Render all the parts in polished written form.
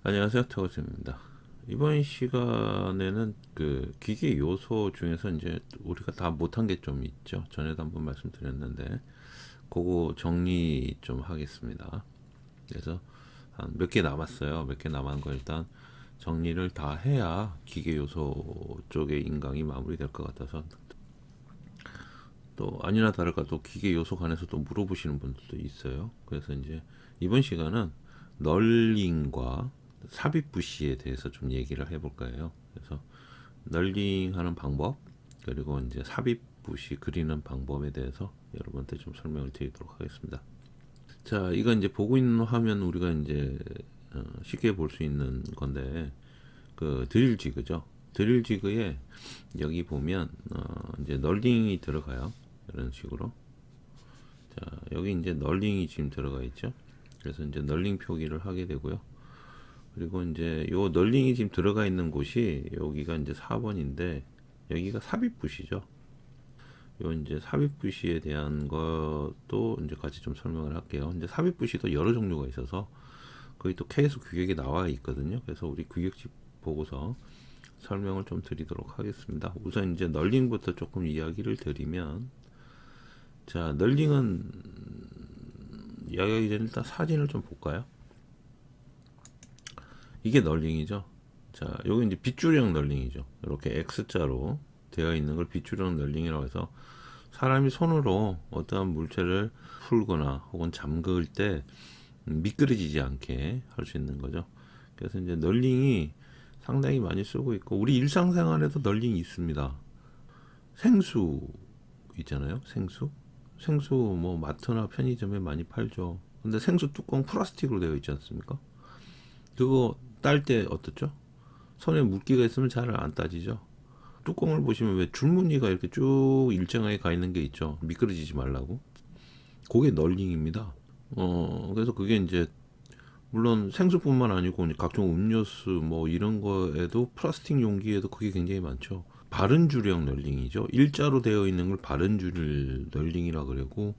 안녕하세요, 태호쌤입니다. 이번 시간에는 그 기계 요소 중에서 이제 우리가 다 못한 게 좀 있죠. 전에도 한번 말씀드렸는데, 그거 정리 좀 하겠습니다. 그래서 한 몇 개 남았어요. 몇 개 남은 거 일단 정리를 다 해야 기계 요소 쪽의 인강이 마무리될 것 같아서, 또 아니나 다를까 또 기계 요소 관해서 또 물어보시는 분들도 있어요. 그래서 이제 이번 시간은 널링과 삽입 부시에 대해서 좀 얘기를 해볼 거예요. 그래서 널링하는 방법, 그리고 이제 삽입 부시 그리는 방법에 대해서 여러분한테 좀 설명을 드리도록 하겠습니다. 자, 이건 이제 보고 있는 화면 우리가 이제 쉽게 볼 수 있는 건데, 그 드릴 지그죠. 드릴 지그에 여기 보면 이제 널링이 들어가요. 이런 식으로. 자, 여기 이제 널링이 지금 들어가 있죠. 그래서 이제 널링 표기를 하게 되고요. 그리고 이제 요 널링이 지금 들어가 있는 곳이 여기가 이제 4번인데 여기가 삽입 부시죠. 요 이제 삽입 부시에 대한 것도 이제 같이 좀 설명을 할게요. 이제 삽입 부시도 여러 종류가 있어서 거기 또 케이스 규격이 나와 있거든요. 그래서 우리 규격집 보고서 설명을 좀 드리도록 하겠습니다. 우선 이제 널링부터 조금 이야기를 드리면, 자, 널링은 이야기하기 전에 일단 사진을 좀 볼까요? 이게 널링이죠. 자, 여기 이제 빗줄형 널링이죠. 이렇게 X자로 되어 있는 걸 빗줄형 널링이라고 해서 사람이 손으로 어떠한 물체를 풀거나 혹은 잠글 때 미끄러지지 않게 할 수 있는 거죠. 그래서 이제 널링이 상당히 많이 쓰고 있고, 우리 일상생활에도 널링이 있습니다. 생수 있잖아요. 생수 뭐 마트나 편의점에 많이 팔죠. 근데 생수 뚜껑 플라스틱으로 되어 있지 않습니까? 그거 딸 때 어떻죠? 손에 물기가 있으면 잘 안 따지죠. 뚜껑을 보시면 왜 줄무늬가 이렇게 쭉 일정하게 가 있는 게 있죠. 미끄러지지 말라고. 그게 널링입니다. 그래서 그게 이제 물론 생수뿐만 아니고 이제 각종 음료수 뭐 이런 거에도 플라스틱 용기에도 그게 굉장히 많죠. 바른 줄형 널링이죠. 일자로 되어 있는 걸 바른 줄 널링이라 그러고,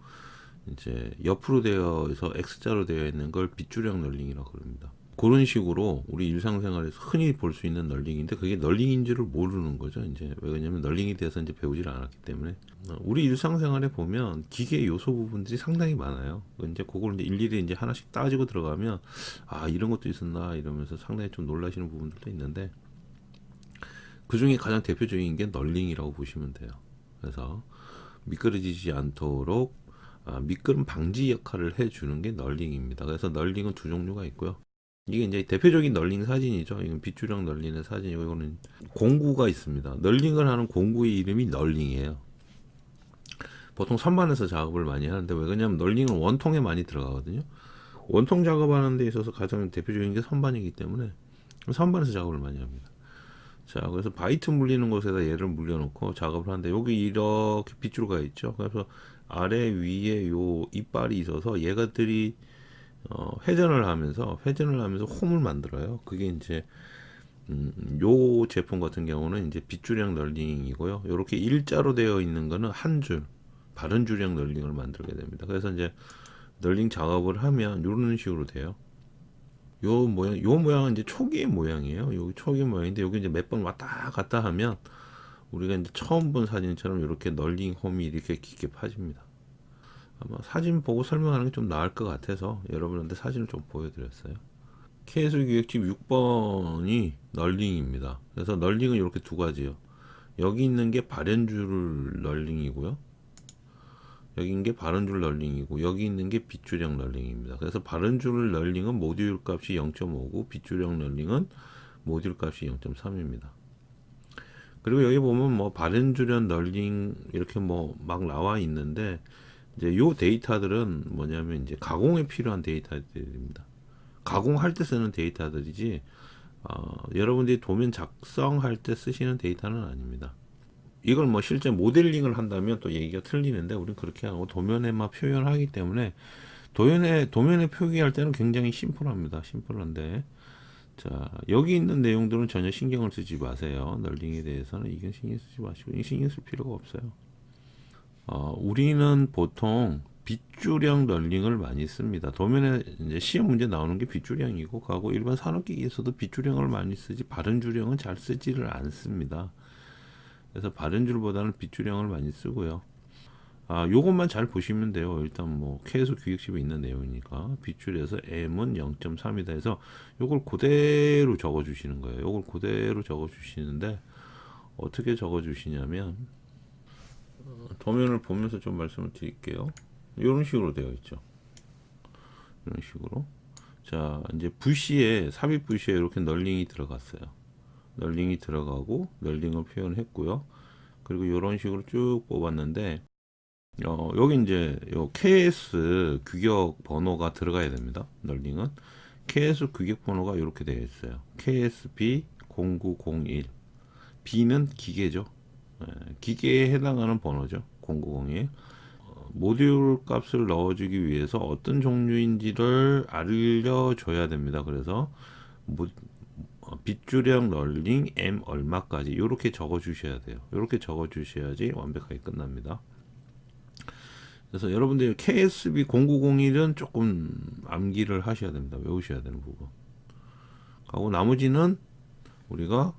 이제 옆으로 되어서 X자로 되어 있는 걸 빗줄형 널링이라 그럽니다. 그런 식으로 우리 일상생활에서 흔히 볼 수 있는 널링인데, 그게 널링인지를 모르는 거죠. 이제 왜냐면 널링에 대해서 이제 배우질 않았기 때문에. 우리 일상생활에 보면 기계 요소 부분들이 상당히 많아요. 이제 그걸 이제 일일이 이제 하나씩 따지고 들어가면 아, 이런 것도 있었나 이러면서 상당히 좀 놀라시는 부분들도 있는데, 그 중에 가장 대표적인 게 널링이라고 보시면 돼요. 그래서 미끄러지지 않도록 미끄럼 방지 역할을 해주는 게 널링입니다. 그래서 널링은 두 종류가 있고요. 이게 이제 대표적인 널링 사진이죠. 이건 빗줄형 널링의 사진이고, 이거는 공구가 있습니다. 널링을 하는 공구의 이름이 널링이에요. 보통 선반에서 작업을 많이 하는데, 왜 그러냐면 널링은 원통에 많이 들어가거든요. 원통 작업하는 데 있어서 가장 대표적인 게 선반이기 때문에 선반에서 작업을 많이 합니다. 자, 그래서 바이트 물리는 곳에다 얘를 물려놓고 작업을 하는데, 여기 이렇게 빗줄가 있죠. 그래서 아래 위에 요 이빨이 있어서 얘가들이 회전을 하면서 홈을 만들어요. 그게 이제 요 제품 같은 경우는 이제 빗줄형 널링이고요. 이렇게 일자로 되어 있는 거는 한 줄, 바른 줄형 널링을 만들게 됩니다. 그래서 이제 널링 작업을 하면 이런 식으로 돼요. 요 모양은 이제 초기의 모양이에요. 여기 초기 모양인데, 여기 이제 몇 번 왔다 갔다 하면 우리가 이제 처음 본 사진처럼 이렇게 널링 홈이 이렇게 깊게 파집니다. 아마 사진 보고 설명하는 게 좀 나을 것 같아서 여러분한테 사진을 좀 보여드렸어요. 케이스 기획집 6번이 널링입니다. 그래서 널링은 이렇게 두 가지요. 여기 있는 게 발연줄 널링이고요. 여기 있는 게 바른줄 널링이고, 여기 있는 게 빗줄형 널링입니다. 그래서 바른줄 널링은 모듈 값이 0.5고 빗줄형 널링은 모듈 값이 0.3입니다. 그리고 여기 보면 뭐 바른줄형 널링 이렇게 뭐 막 나와 있는데, 이제 요 데이터들은 뭐냐면 이제 가공에 필요한 데이터들입니다. 가공할 때 쓰는 데이터들이지, 여러분들이 도면 작성할 때 쓰시는 데이터는 아닙니다. 이걸 뭐 실제 모델링을 한다면 또 얘기가 틀리는데, 우리는 그렇게 하고 도면에만 표현하기 때문에 도면에 표기할 때는 굉장히 심플합니다. 심플한데, 자, 여기 있는 내용들은 전혀 신경을 쓰지 마세요. 널링에 대해서는 이건 신경 쓰지 마시고, 신경 쓸 필요가 없어요. 우리는 보통 빗줄형 널링을 많이 씁니다. 도면에 이제 시험 문제 나오는 게 빗줄형이고, 가고 일반 산업기기에서도 빗줄형을 많이 쓰지 바른줄형은 잘 쓰지를 않습니다. 그래서 바른줄보다는 빗줄형을 많이 쓰고요. 요것만 잘 보시면 돼요. 일단 뭐 K수 규격집에 있는 내용이니까 빗줄에서 M은 0.3이다 해서 요걸 그대로 적어 주시는 거예요. 요걸 그대로 적어 주시는데 어떻게 적어 주시냐면 도면을 보면서 좀 말씀을 드릴게요. 이런 식으로 되어 있죠. 이런 식으로. 자, 이제 부시에 삽입 부시에 이렇게 널링이 들어갔어요. 널링이 들어가고 널링을 표현했고요. 그리고 이런 식으로 쭉 뽑았는데 여기 이제 요 KS 규격 번호가 들어가야 됩니다. 널링은 KS 규격 번호가 이렇게 되어 있어요. KSB 0901. B는 기계죠. 기계에 해당하는 번호죠. 0901. 모듈 값을 넣어주기 위해서 어떤 종류인지를 알려줘야 됩니다. 그래서 빗줄형 널링 M 얼마까지 이렇게 적어 주셔야 돼요. 이렇게 적어 주셔야지 완벽하게 끝납니다. 그래서 여러분들 KSB 0901은 조금 암기를 하셔야 됩니다. 외우셔야 되는 부분. 하고 나머지는 우리가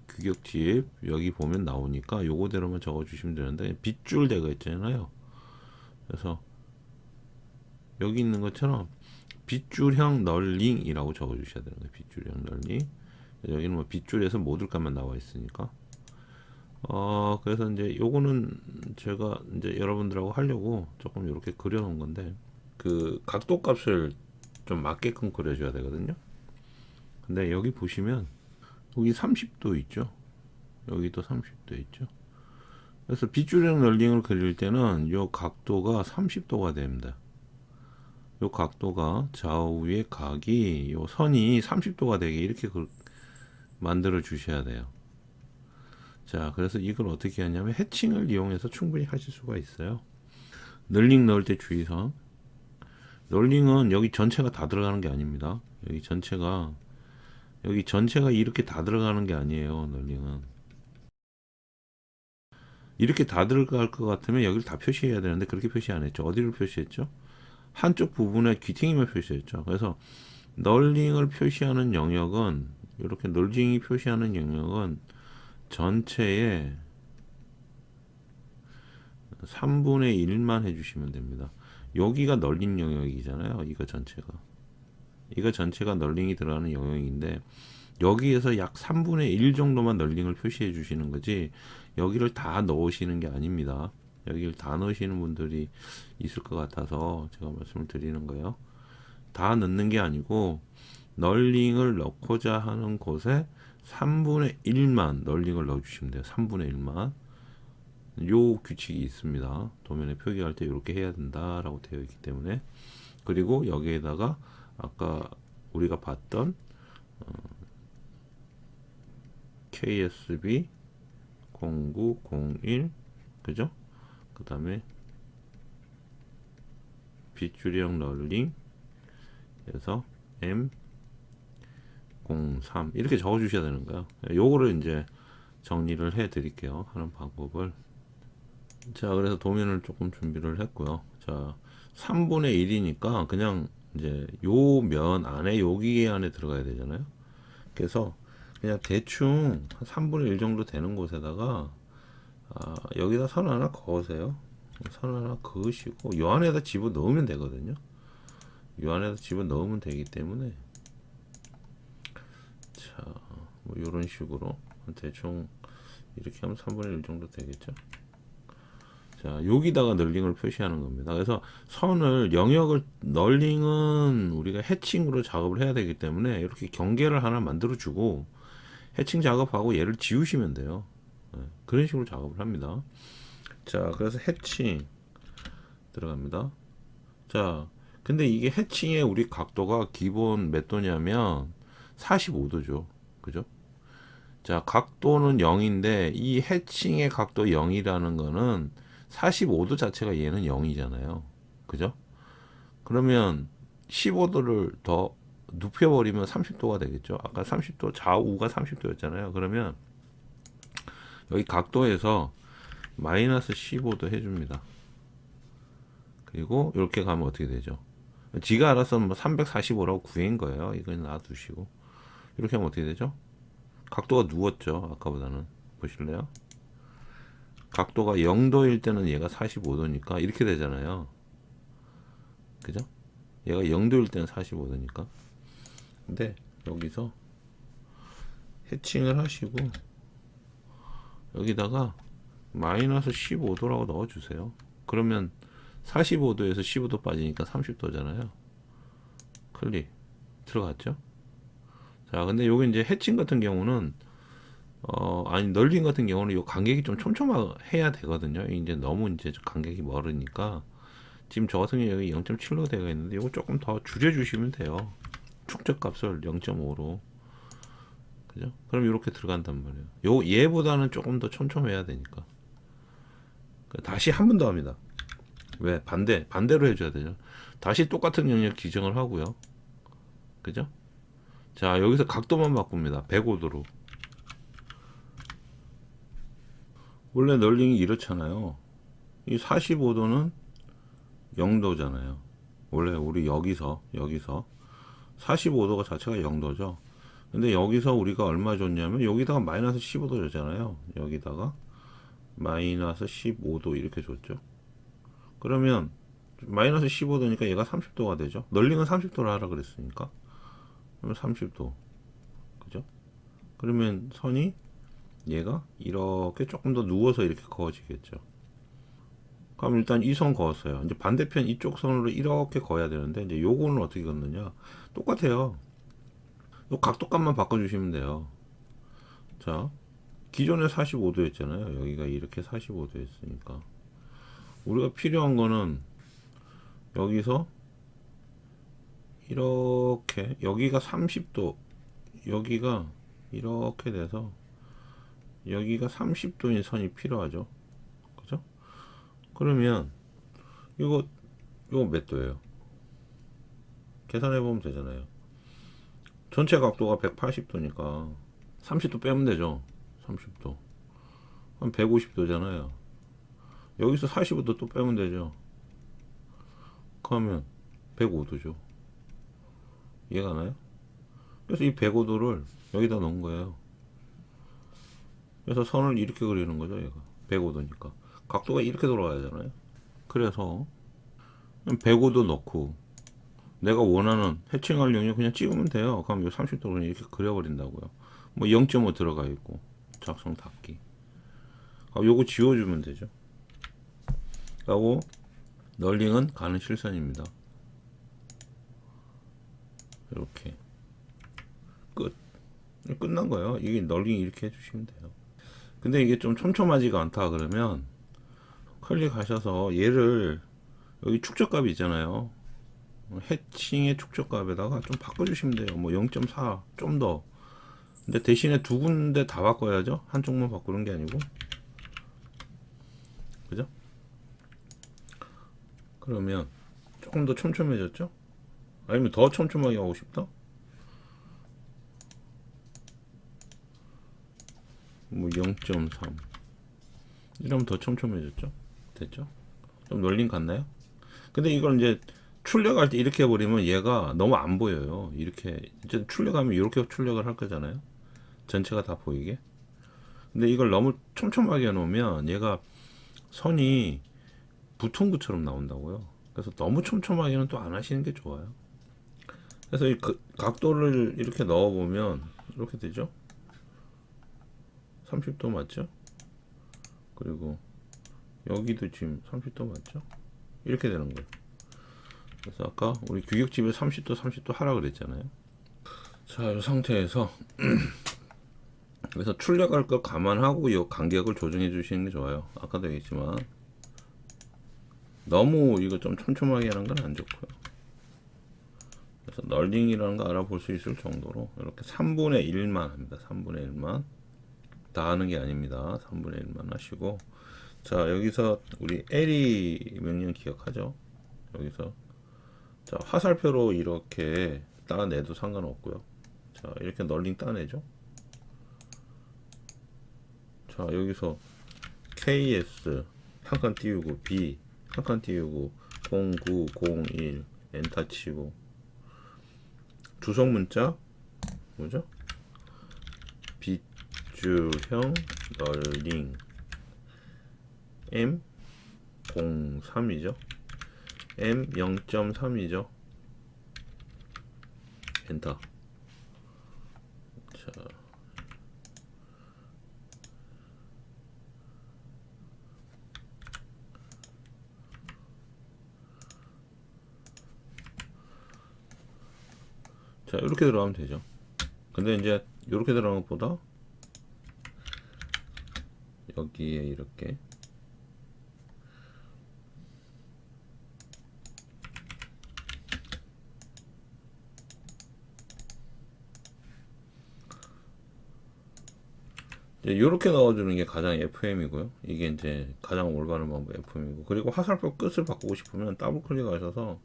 규격집 여기 보면 나오니까 요거대로만 적어 주시면 되는데 빗줄 되어 있잖아요. 그래서 여기 있는 것처럼 빗줄형 널링이라고 적어 주셔야 되는 거예요. 빗줄형 널링. 여기는 뭐 빗줄에서 모듈값만 나와 있으니까. 그래서 이제 요거는 제가 이제 여러분들하고 하려고 조금 이렇게 그려 놓은 건데 그 각도 값을 좀 맞게끔 그려줘야 되거든요. 근데 여기 보시면 여기 30도 있죠. 여기도 30도 있죠. 그래서 빗줄형 널링을 그릴 때는 요 각도가 30도가 됩니다. 요 각도가 좌우의 각이 요 선이 30도가 되게 이렇게 만들어 주셔야 돼요. 자, 그래서 이걸 어떻게 하냐면 해칭을 이용해서 충분히 하실 수가 있어요. 널링 넣을 때 주의사항. 널링은 여기 전체가 다 들어가는 게 아닙니다. 여기 전체가 이렇게 다 들어가는 게 아니에요. 널링은 이렇게 다 들어갈 것 같으면 여기를 다 표시해야 되는데 그렇게 표시 안 했죠. 어디를 표시했죠? 한쪽 부분에 귀퉁이만 표시했죠. 그래서 널링을 표시하는 영역은 이렇게 널링이 표시하는 영역은 전체의 3분의 1만 해주시면 됩니다. 여기가 널링 영역이잖아요. 이거 전체가 널링이 들어가는 영역인데 여기에서 약 3분의 1 정도만 널링을 표시해 주시는 거지 여기를 다 넣으시는 게 아닙니다. 여기를 다 넣으시는 분들이 있을 것 같아서 제가 말씀을 드리는 거예요. 다 넣는 게 아니고 널링을 넣고자 하는 곳에 3분의 1만 널링을 넣어주시면 돼요. 3분의 1만. 요 규칙이 있습니다. 도면에 표기할 때 이렇게 해야 된다라고 되어 있기 때문에. 그리고 여기에다가 아까 우리가 봤던 KSB 0901 그죠? 그 다음에 빗줄형 널링 에서 M03 이렇게 적어 주셔야 되는 거예요. 요거를 이제 정리를 해 드릴게요. 하는 방법을. 자, 그래서 도면을 조금 준비를 했고요. 자, 3분의 1이니까 그냥 이제 요 면 안에 여기 안에 들어가야 되잖아요. 그래서 그냥 대충 한 3분의 1 정도 되는 곳에다가 여기다 선 하나 그으세요. 선 하나 그으시고 요 안에다 집어 넣으면 되거든요. 요 안에다 집어 넣으면 되기 때문에 자, 뭐 이런 식으로 대충 이렇게 하면 3분의 1 정도 되겠죠. 자, 여기다가 널링을 표시하는 겁니다. 그래서 선을 영역을 널링은 우리가 해칭으로 작업을 해야 되기 때문에 이렇게 경계를 하나 만들어 주고 해칭 작업하고 얘를 지우시면 돼요. 그런 식으로 작업을 합니다. 자, 그래서 해칭 들어갑니다. 자, 근데 이게 해칭의 우리 각도가 기본 몇 도냐면 45도죠. 그죠? 자, 각도는 0인데 이 해칭의 각도 0이라는 거는 45도 자체가 얘는 0이잖아요. 그죠? 그러면 15도를 더 눕혀버리면 30도가 되겠죠. 아까 30도, 좌우가 30도였잖아요. 그러면 여기 각도에서 마이너스 15도 해줍니다. 그리고 이렇게 가면 어떻게 되죠? 지가 알아서 뭐 345라고 구해인 거예요. 이건 놔두시고 이렇게 하면 어떻게 되죠? 각도가 누웠죠. 아까보다는. 보실래요? 각도가 0도일 때는 얘가 45도니까 이렇게 되잖아요. 그죠? 얘가 0도일 때는 45도니까. 근데 여기서 해칭을 하시고 여기다가 마이너스 15도라고 넣어주세요. 그러면 45도에서 15도 빠지니까 30도잖아요. 클릭. 들어갔죠? 자, 근데 여기 이제 해칭 같은 경우는 아니 널링 같은 경우는 이 간격이 좀 촘촘해야 되거든요. 이제 너무 이제 간격이 멀으니까 지금 저 같은 경우 여기 0.7로 되어 있는데 이거 조금 더 줄여주시면 돼요. 축적 값을 0.5로. 그죠? 그럼 이렇게 들어간단 말이에요. 얘보다는 조금 더 촘촘해야 되니까. 다시 한 번 더 합니다. 왜? 반대로 해줘야 되죠. 다시 똑같은 영역 지정을 하고요. 그죠? 자, 여기서 각도만 바꿉니다. 105도로. 원래 널링이 이렇잖아요. 이 45도는 0도잖아요. 원래 우리 여기서 45도가 자체가 0도죠. 근데 여기서 우리가 얼마 줬냐면 여기다가 마이너스 15도 줬잖아요. 여기다가 마이너스 15도 이렇게 줬죠. 그러면 마이너스 15도니까 얘가 30도가 되죠. 널링은 30도로 하라 그랬으니까. 그러면 30도. 그죠? 그러면 선이 얘가 이렇게 조금 더 누워서 이렇게 그어지겠죠. 그럼 일단 이 선 그었어요. 이제 반대편 이쪽 선으로 이렇게 그어야 되는데 이제 요거는 어떻게 긋느냐? 똑같아요. 요 각도값만 바꿔주시면 돼요. 자, 기존에 45도였잖아요. 여기가 이렇게 45도였으니까 우리가 필요한 거는 여기서 이렇게 여기가 30도, 여기가 이렇게 돼서 여기가 30도인 선이 필요하죠. 그죠? 그러면 이거 몇 도예요? 계산해 보면 되잖아요. 전체 각도가 180도니까 30도 빼면 되죠. 30도. 그럼 150도잖아요. 여기서 45도 또 빼면 되죠. 그러면 105도죠. 이해가 나요? 그래서 이 105도를 여기다 넣은 거예요. 그래서 선을 이렇게 그리는 거죠. 얘가 105도니까 각도가 이렇게 돌아가야 하잖아요. 그래서 105도 넣고 내가 원하는 해칭할 영역 그냥 찍으면 돼요. 그럼 이 30도로 그냥 이렇게 그려버린다고요. 뭐 0.5 들어가 있고 작성 닫기. 요거 지워주면 되죠. 하고 널링은 가는 실선입니다. 이렇게 끝난 거예요. 이게 널링 이렇게 해주시면 돼요. 근데 이게 좀 촘촘하지가 않다 그러면 클릭하셔서 얘를 여기 축적값이 있잖아요. 해칭의 축적값에다가 좀 바꿔주시면 돼요. 뭐 0.4 좀 더. 근데 대신에 두 군데 다 바꿔야죠. 한쪽만 바꾸는 게 아니고. 그죠? 그러면 조금 더 촘촘해졌죠? 아니면 더 촘촘하게 하고 싶다? 뭐 0.3 이러면 더 촘촘해졌죠? 됐죠? 좀 널링 같나요? 근데 이걸 이제 출력할 때 이렇게 해버리면 얘가 너무 안 보여요. 이렇게 이제 출력하면 이렇게 출력을 할 거잖아요. 전체가 다 보이게. 근데 이걸 너무 촘촘하게 해놓으면 얘가 선이 부통구처럼 나온다고요. 그래서 너무 촘촘하게는 또 안 하시는 게 좋아요. 그래서 이 각도를 이렇게 넣어보면 이렇게 되죠. 30도 맞죠? 그리고 여기도 지금 30도 맞죠? 이렇게 되는 거예요. 그래서 아까 우리 규격집에 30도 하라 그랬잖아요. 자, 이 상태에서 그래서 출력할 거 감안하고 이 간격을 조정해 주시는 게 좋아요. 아까도 얘기했지만 너무 이거 좀 촘촘하게 하는 건 안 좋고요. 그래서 널링이라는 거 알아볼 수 있을 정도로 이렇게 3분의 1만 합니다. 3분의 1만 다 하는 게 아닙니다. 3분의 1만 하시고, 자, 여기서 우리 LE 명령 기억하죠? 여기서 자, 화살표로 이렇게 따내도 상관없고요. 자, 이렇게 널링 따내죠. 자, 여기서 KS 한 칸 띄우고 B 한 칸 띄우고 0901 엔터 치고 주석 문자 뭐죠? 빗줄형 널링 M03이죠. M0.3이죠. 엔터. 자, 이렇게 들어가면 되죠. 근데 이제 이렇게 들어가는 것보다 여기에 이렇게 이렇게 넣어주는 게 가장 FM이고요. 이게 이제 가장 올바른 방법 FM이고, 그리고 화살표 끝을 바꾸고 싶으면 더블 클릭하셔서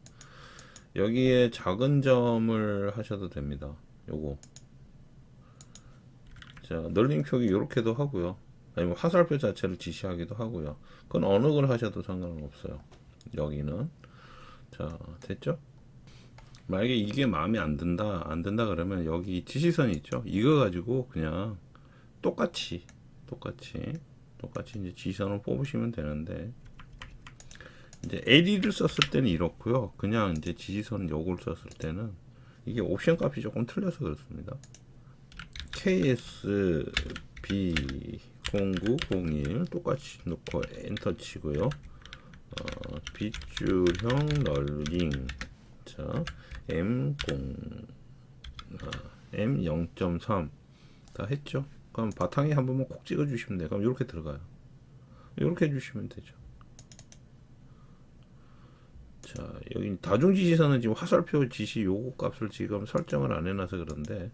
여기에 작은 점을 하셔도 됩니다. 요거 자 널링 표기 이렇게도 하고요. 아니면 화살표 자체를 지시하기도 하고요. 그건 어느 걸 하셔도 상관은 없어요. 여기는 자 됐죠? 만약에 이게 마음에 안 든다 그러면 여기 지시선 있죠? 이거 가지고 그냥 똑같이 이제 지시선을 뽑으시면 되는데, 이제 LE를 썼을 때는 이렇고요. 그냥 이제 지시선 요걸 썼을 때는 이게 옵션 값이 조금 틀려서 그렇습니다. KSB0901 똑같이 놓고 엔터 치고요. 빗줄형 널링 자 M0.3 다 했죠. 그럼 바탕에 한 번만 콕 찍어 주시면 돼요. 그럼 이렇게 들어가요. 이렇게 해주시면 되죠. 자 여기 다중 지시선은 지금 화살표 지시 요거 값을 지금 설정을 안 해놔서 그런데,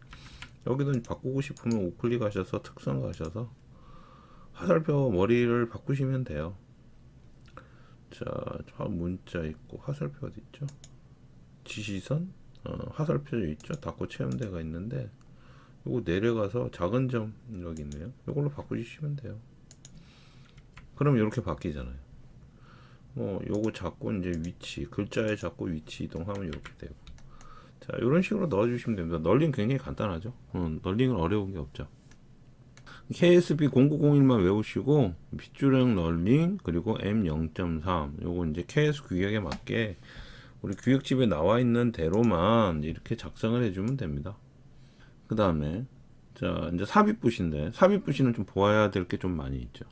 여기도 바꾸고 싶으면 우클릭 하셔서 특성 가셔서 화살표 머리를 바꾸시면 돼요. 자 문자 있고 화살표 어디 있죠? 지시선 화살표 있죠? 닫고 체험대가 있는데 요거 내려가서 작은 점 여기 있네요. 요걸로 바꾸시면 돼요. 그럼 이렇게 바뀌잖아요. 뭐 요거 잡고 이제 위치 글자에 잡고 위치 이동하면 이렇게 되고, 자 이런 식으로 넣어주시면 됩니다. 널링 굉장히 간단하죠. 널링은 어려운 게 없죠. KSB 0901만 외우시고 빗줄형 널링 그리고 M0.3 요거 이제 KS 규격에 맞게 우리 규격집에 나와 있는 대로만 이렇게 작성을 해주면 됩니다. 그 다음에 자 이제 삽입붓인데, 삽입붓이는 좀 보아야 될 게 좀 많이 있죠.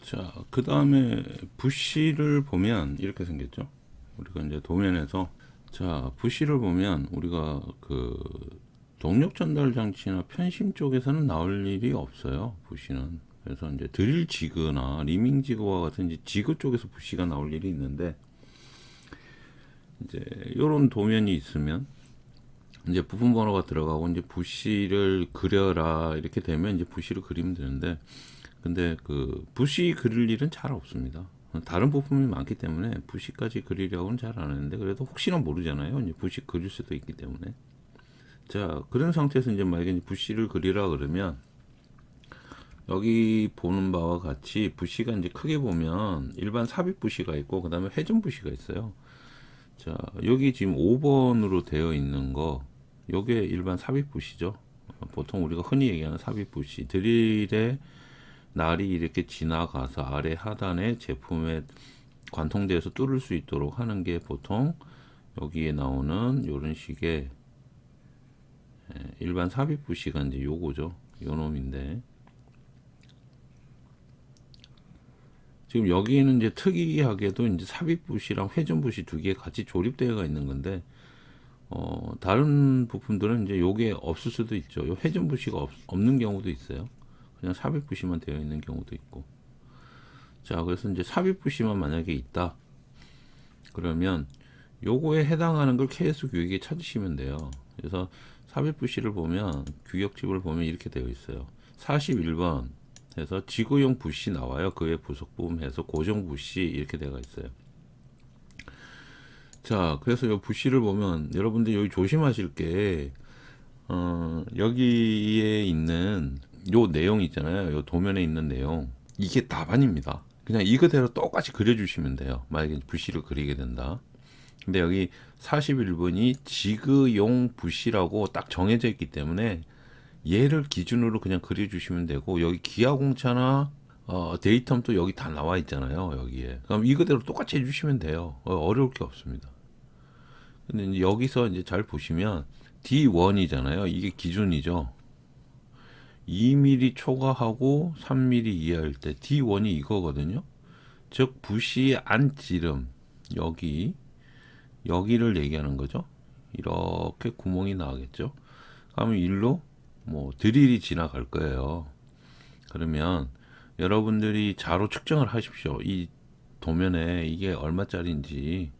자 그 다음에 붓시를 보면 이렇게 생겼죠. 우리가 이제 도면에서 자 붓시를 보면 우리가 그 동력 전달 장치나 편심 쪽에서는 나올 일이 없어요. 붓시는. 그래서 이제 드릴 지그나 리밍 지그와 같은 이제 지그 쪽에서 붓시가 나올 일이 있는데, 이제 이런 도면이 있으면 이제 부품 번호가 들어가고 이제 붓시를 그려라 이렇게 되면 이제 붓시를 그리면 되는데, 근데 그 붓시 그릴 일은 잘 없습니다. 다른 부품이 많기 때문에 붓시까지 그리려고는 잘 안 하는데, 그래도 혹시나 모르잖아요. 이제 붓시 그릴 수도 있기 때문에. 자 그런 상태에서 이제 만약에 붓시를 그리라 그러면 여기 보는 바와 같이 붓시가 이제 크게 보면 일반 삽입 붓시가 있고 그 다음에 회전 붓시가 있어요. 자 여기 지금 5번으로 되어 있는 거 요게 일반 삽입 붓이죠. 보통 우리가 흔히 얘기하는 삽입 붓이 드릴에 날이 이렇게 지나가서 아래 하단에 제품에 관통대에서 뚫을 수 있도록 하는 게 보통 여기에 나오는 이런 식의 일반 삽입 붓이가 이제 요거죠. 요 놈인데, 지금 여기는 이제 특이하게도 이제 삽입 붓이랑 회전 붓이 두 개 같이 조립되어 있는 건데, 다른 부품들은 이제 요게 없을 수도 있죠. 요 회전 붓이가 없는 경우도 있어요. 그냥 삽입 붓이만 되어 있는 경우도 있고. 자, 그래서 이제 삽입 붓이만 만약에 있다. 그러면 요거에 해당하는 걸 KS 규격에 찾으시면 돼요. 그래서 삽입 붓이를 보면 규격집을 보면 이렇게 되어 있어요. 41번 해서 지구용 붓이 나와요. 그 외 부속 부품 해서 고정 붓이 이렇게 되어 있어요. 자, 그래서 이 붓시를 보면 여러분들 여기 조심하실 게 여기에 있는 요 내용 있잖아요. 요 도면에 있는 내용, 이게 답안입니다. 그냥 이거대로 똑같이 그려주시면 돼요. 만약에 부시를 그리게 된다. 근데 여기 41번이 지그용 부시라고 딱 정해져 있기 때문에 얘를 기준으로 그냥 그려주시면 되고, 여기 기아공차나 데이텀도 여기 다 나와 있잖아요. 여기에. 그럼 이거대로 똑같이 해주시면 돼요. 어려울 게 없습니다. 근데 이제 여기서 이제 잘 보시면 D1이잖아요. 이게 기준이죠. 2mm 초과하고 3mm 이하일 때 D1이 이거거든요. 즉 부시의 안지름 여기를 얘기하는 거죠. 이렇게 구멍이 나오겠죠. 그러면 일로 뭐 드릴이 지나갈 거예요. 그러면 여러분들이 자로 측정을 하십시오. 이 도면에 이게 얼마짜리인지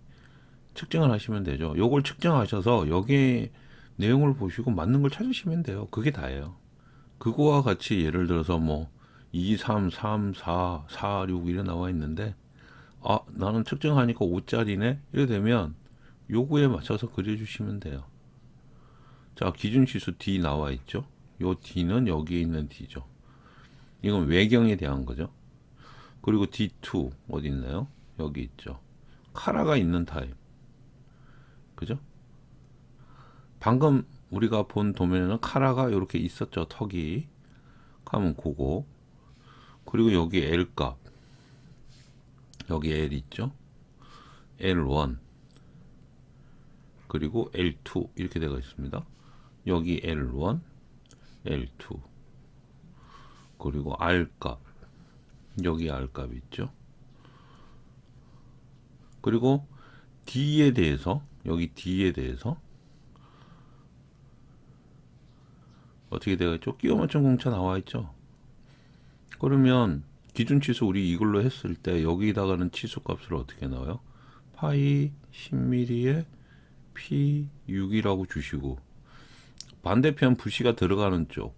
측정을 하시면 되죠. 요걸 측정하셔서 여기에 내용을 보시고 맞는 걸 찾으시면 돼요. 그게 다예요. 그거와 같이 예를 들어서 뭐 2, 3, 3, 4, 4, 6 이래 나와 있는데, 아, 나는 측정하니까 5짜리네? 이래 되면 요구에 맞춰서 그려주시면 돼요. 자, 기준치수 D 나와 있죠? 요 D는 여기에 있는 D죠. 이건 외경에 대한 거죠. 그리고 D2 어디 있나요? 여기 있죠. 카라가 있는 타입. 그죠? 방금 우리가 본 도면에는 카라가 이렇게 있었죠. 턱이. 하면 그거. 그리고 여기 L 값. 여기 L 있죠. L1. 그리고 L2 이렇게 되어 있습니다. 여기 L1, L2. 그리고 R 값. 여기 R 값 있죠. 그리고 D에 대해서, 여기 D에 대해서 어떻게 되겠죠? 끼워 맞춘 공차 나와 있죠. 그러면 기준 치수 우리 이걸로 했을 때 여기다가는 치수 값을 어떻게 넣어요? 파이 10mm에 P6이라고 주시고, 반대편 부시가 들어가는 쪽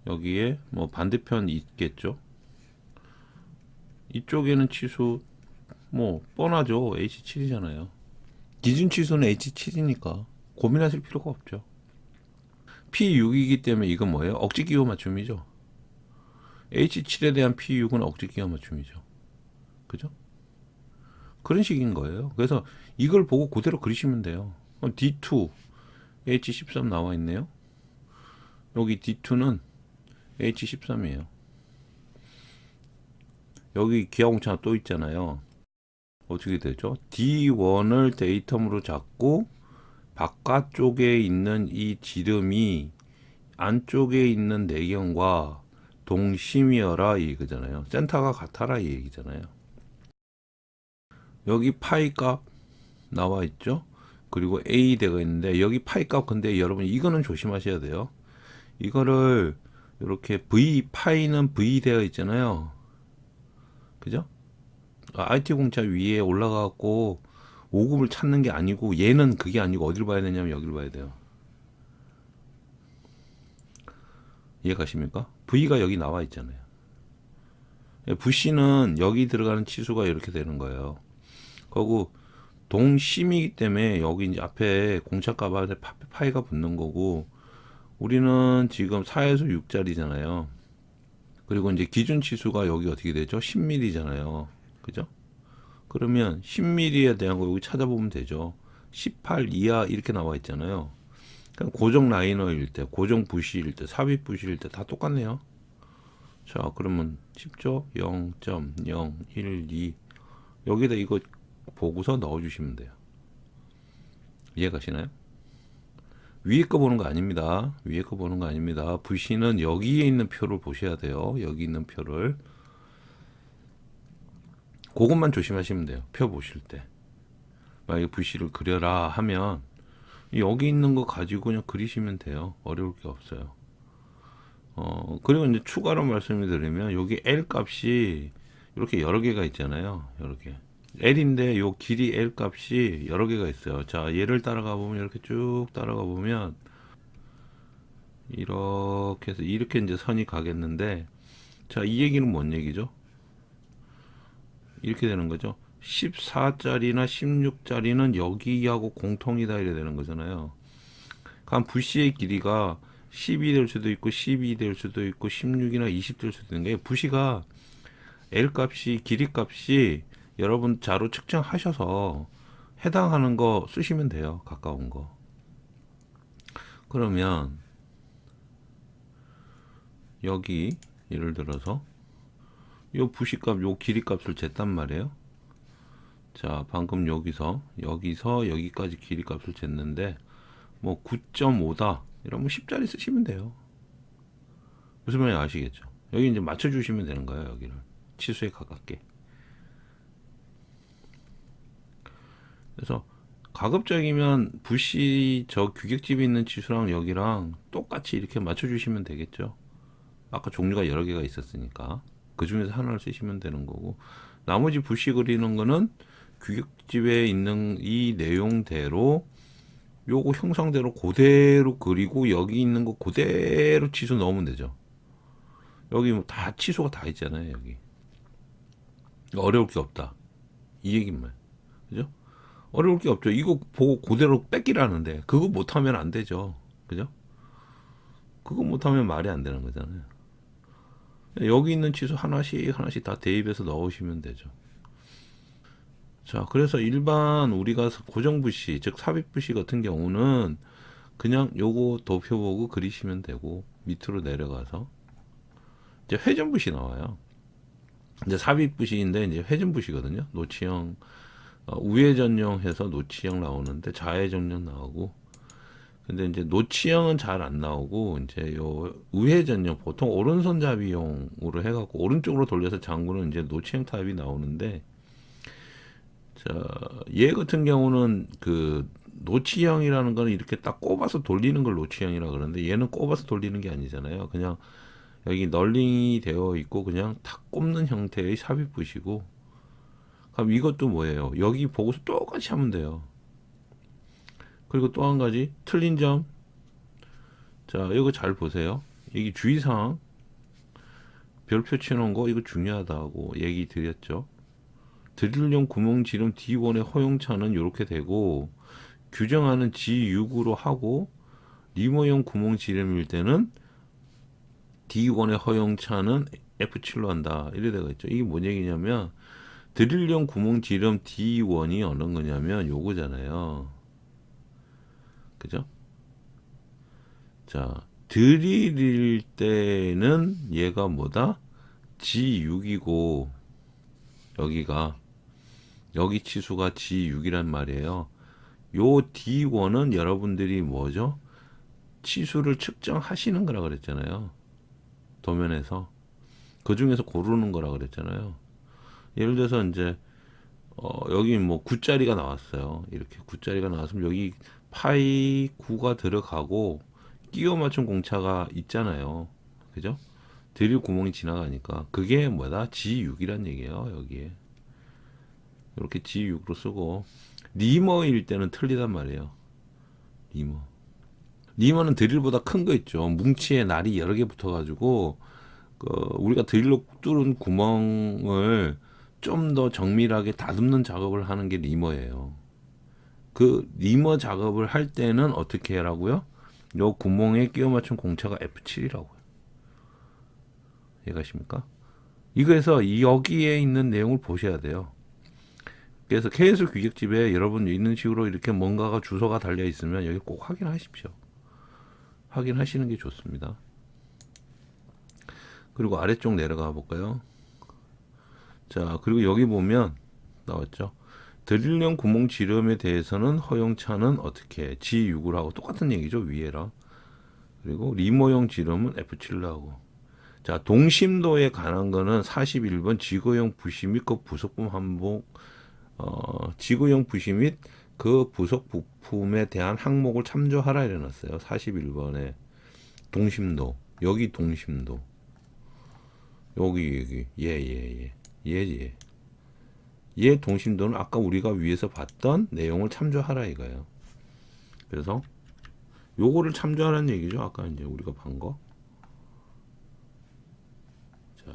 여기에 뭐 반대편 있겠죠. 이쪽에는 치수 뭐 뻔하죠. H7이잖아요. 기준 치수는 H7이니까 고민하실 필요가 없죠. P6이기 때문에 이건 뭐예요? 억지 기호 맞춤이죠. H7에 대한 P6은 억지 기호 맞춤이죠. 그죠? 그런 식인 거예요. 그래서 이걸 보고 그대로 그리시면 돼요. D2 H13 나와 있네요. 여기 D2는 H13이에요. 여기 기하공차 또 있잖아요. 어떻게 되죠? D1을 데이텀으로 잡고 바깥쪽에 있는 이 지름이 안쪽에 있는 내경과 동심이어라 이 얘기잖아요. 센터가 같아라 이 얘기잖아요. 여기 파이 값 나와 있죠. 그리고 A 되어 있는데 여기 파이 값, 근데 여러분 이거는 조심하셔야 돼요. 이거를 이렇게 V 파이는 V 되어 있잖아요. 그죠? IT 공차 위에 올라가고 5급을 찾는 게 아니고, 얘는 그게 아니고 어디를 봐야 되냐면 여기를 봐야 돼요. 이해가십니까? V가 여기 나와 있잖아요. 부시는 여기 들어가는 치수가 이렇게 되는 거예요. 그리고 동심이기 때문에 여기 이제 앞에 공차값 앞에 파이가 붙는 거고, 우리는 지금 4에서 6짜리잖아요. 그리고 이제 기준 치수가 여기 어떻게 되죠? 10mm잖아요. 그죠? 그러면 10mm에 대한 거 여기 찾아보면 되죠. 18 이하 이렇게 나와 있잖아요. 그냥 고정 라이너일 때, 고정 부시일 때, 삽입 부시일 때 다 똑같네요. 자, 그러면 쉽죠? 0.012 여기다 이거 보고서 넣어주시면 돼요. 이해가시나요? 위에 거 보는 거 아닙니다. 위에 거 보는 거 아닙니다. 부시는 여기에 있는 표를 보셔야 돼요. 여기 있는 표를. 그것만 조심하시면 돼요. 표 보실 때. 만약에 부시를 그려라 하면 여기 있는 거 가지고 그냥 그리시면 돼요. 어려울 게 없어요. 그리고 이제 추가로 말씀을 드리면 여기 L 값이 이렇게 여러 개가 있잖아요. 이렇게. L인데 요 길이 L 값이 여러 개가 있어요. 자, 얘를 따라가 보면 이렇게 쭉 따라가 보면 이렇게 해서 이렇게 이제 선이 가겠는데, 자, 이 얘기는 뭔 얘기죠? 이렇게 되는 거죠. 14짜리나 16짜리는 여기하고 공통이다 이래 되는 거잖아요. 그럼 부시의 길이가 10이 될 수도 있고 12이 될 수도 있고 16이나 20 될 수도 있는 게, 부시가 L 값이 길이 값이 여러분 자로 측정하셔서 해당하는 거 쓰시면 돼요. 가까운 거. 그러면 여기 예를 들어서 요 부시값 요 길이 값을 쟀단 말이에요. 자, 방금 여기서 여기까지 길이 값을 쟀는데 뭐 9.5다 이러면 10짜리 쓰시면 돼요. 무슨 말인지 아시겠죠? 여기 이제 맞춰 주시면 되는 거예요. 여기를 치수에 가깝게. 그래서 가급적이면 부시 저 규격집이 있는 치수랑 여기랑 똑같이 이렇게 맞춰 주시면 되겠죠. 아까 종류가 여러 개가 있었으니까 그 중에서 하나를 쓰시면 되는 거고, 나머지 부시 그리는 거는 규격집에 있는 이 내용대로 요거 형상대로 그대로 그리고 여기 있는 거 그대로 치수 넣으면 되죠. 여기 뭐 다 치수가 다 있잖아요. 여기 어려울 게 없다 이 얘기만, 그죠? 어려울 게 없죠. 이거 보고 그대로 뺏기라는데 그거 못하면 안 되죠. 그죠? 그거 못하면 말이 안 되는 거잖아요. 여기 있는 치수 하나씩 다 대입해서 넣으시면 되죠. 자, 그래서 일반 우리가 고정부시, 즉 삽입부시 같은 경우는 그냥 요거 도표 보고 그리시면 되고, 밑으로 내려가서 이제 회전부시 나와요. 이제 삽입부시인데 이제 회전부시거든요. 노치형, 우회전형 해서 노치형 나오는데 좌회전형 나오고, 근데 이제 노치형은 잘 안 나오고 이제 요 우회전형 보통 오른손잡이용으로 해갖고 오른쪽으로 돌려서 잠그는 이제 노치형 타입이 나오는데, 자, 얘 같은 경우는 그 노치형이라는 거는 이렇게 딱 꼽아서 돌리는 걸 노치형이라 그러는데, 얘는 꼽아서 돌리는 게 아니잖아요. 그냥 여기 널링이 되어 있고 그냥 탁 꼽는 형태의 삽입부시고, 그럼 이것도 뭐예요? 여기 보고서 똑같이 하면 돼요. 그리고 또 한 가지 틀린 점, 자, 이거 잘 보세요. 여기 주의사항 별표 치놓은 거 이거 중요하다고 얘기 드렸죠. 드릴용 구멍 지름 D1의 허용차는 이렇게 되고, 규정하는 G6으로 하고, 리모형 구멍 지름일 때는 D1의 허용차는 F7로 한다. 이래 되어 있죠. 이게 뭔 얘기냐면, 드릴용 구멍 지름 D1이 어느 거냐면 요거잖아요. 그죠? 자, 드릴일 때는 얘가 뭐다? G6이고, 여기 치수가 G6이란 말이에요. 요 D1은 여러분들이 뭐죠? 치수를 측정하시는 거라 그랬잖아요. 도면에서. 그 중에서 고르는 거라 그랬잖아요. 예를 들어서 이제 여기 뭐 9짜리가 나왔어요. 이렇게 9짜리가 나왔으면 여기 파이 9가 들어가고 끼워 맞춘 공차가 있잖아요. 그죠? 드릴 구멍이 지나가니까 그게 뭐다? G6이란 얘기예요. 여기에. 이렇게 G6으로 쓰고, 리머일 때는 틀리단 말이에요. 리머는 드릴보다 큰 거 있죠. 뭉치에 날이 여러 개 붙어가지고 우리가 드릴로 뚫은 구멍을 좀 더 정밀하게 다듬는 작업을 하는 게 리머예요. 그 리머 작업을 할 때는 어떻게 하라고요? 요 구멍에 끼워 맞춘 공차가 F7이라고요. 이해가십니까? 이거에서 여기에 있는 내용을 보셔야 돼요. 그래서 KS 규격집에 여러분 있는 식으로 이렇게 뭔가가 주소가 달려 있으면 여기 꼭 확인하십시오. 확인하시는 게 좋습니다. 그리고 아래쪽 내려가 볼까요? 자, 그리고 여기 보면 나왔죠. 드릴용 구멍 지름에 대해서는 허용차는 어떻게 G6을 하고 똑같은 얘기죠. 위에랑. 그리고 리모형 지름은 F7로 하고. 자, 동심도에 관한 거는 41번 지구형 부시 및 그 부속품 한복, 지구형 부시 및 그 부속 부품에 대한 항목을 참조하라 이래놨어요. 41번에 동심도, 여기 동심도, 여기 얘 동심도는 아까 우리가 위에서 봤던 내용을 참조하라 이거예요. 그래서 요거를 참조하라는 얘기죠. 아까 이제 우리가 본 거. 자,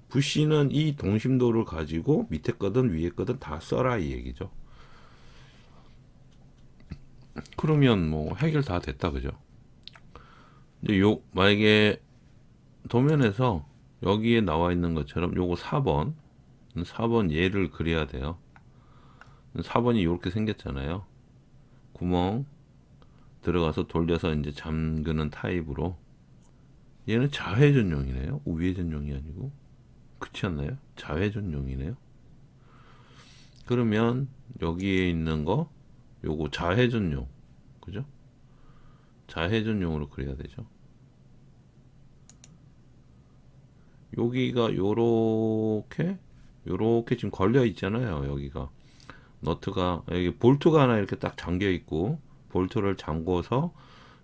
부시는 이 동심도를 가지고 밑에 거든 위에 거든 다 써라 이 얘기죠. 그러면 뭐 해결 다 됐다, 그죠? 이제 만약에 도면에서 여기에 나와 있는 것처럼 요거 4번 얘를 그려야 돼요. 4번이 이렇게 생겼잖아요. 구멍 들어가서 돌려서 이제 잠그는 타입으로. 얘는 자회전용이네요. 우회전용이 아니고. 그렇지 않나요? 자회전용이네요. 그러면 여기에 있는 거 요거 자회전용, 그죠? 자회전용으로 그려야 되죠. 여기가 요렇게 지금 걸려 있잖아요. 여기가 너트가, 여기 볼트가 하나 이렇게 딱 잠겨 있고, 볼트를 잠궈서